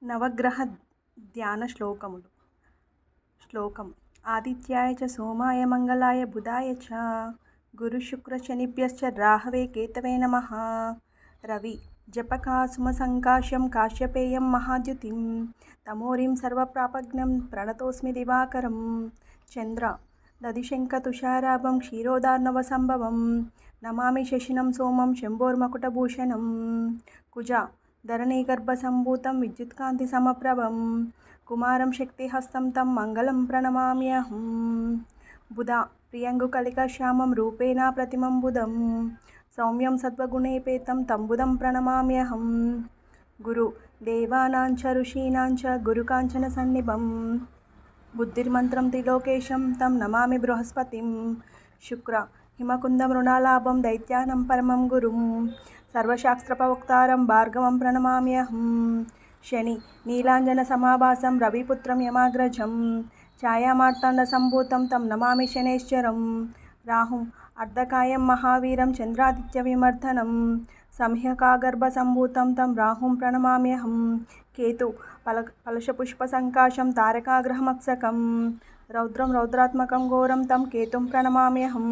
నవగ్రహ ధ్యాన శ్లోకం ఆదిత్యాయ చ సోమాయ మంగళాయ బుధాయ చ గురు శుక్ర శనిభ్యశ్చ రాహవే కేతవే నమః. రవి జపకాసుమ సంకాశం కాశ్యపేయం మహాద్యుతిం తమోరిం సర్వప్రాపజ్ఞం ప్రణతోస్మి దివాకరం. చంద్ర దదిశంక తుషారాభం క్షీరోదార్ణవ సంభవం నమామి శశినం సోమం శంభోర్మకుటభూషణం. కుజ ధరణీగర్భసంభూతం విద్యుత్కాంతి సమప్రభం కుమారం శక్తిహస్తం తం మంగళం ప్రణమామ్యహం. బుధ ప్రియంగుకలికాశ్యామం రూపేణ ప్రతిమం బుధం సౌమ్యం సత్వగుణేపేతం తం బుధం ప్రణమామ్యహం. గురు దేవానాం చ ఋషీణాం చ గురుకాంచన సన్నిభం బుద్ధిర్మంత్రం త్రిలోకేశం తం నమామి బృహస్పతిం. శుక్ర హిమకుంద మృణాలాభం దైత్యానం పరమం గురుం సర్వశాస్త్రపవక్తారం భార్గవం ప్రణమామ్యహం. శని నీలాంజన సమాభాసం రవిపుత్రం యమాగ్రజం ఛాయామార్తాండ సంభూతం తం నమామి శనేశ్వరం. రాహుం అర్ధకాయం మహావీరం చంద్రాదిత్య విమర్దనం సంహ్యకాగర్భ సంభూతం తం రాహుం ప్రణమామ్యహం. కేతు పలశపుష్ప సంకాశం తారకాగ్రహమత్సకం రౌద్రం రౌద్రాత్మకం ఘోరం తం కేతుం ప్రణమామ్యహం.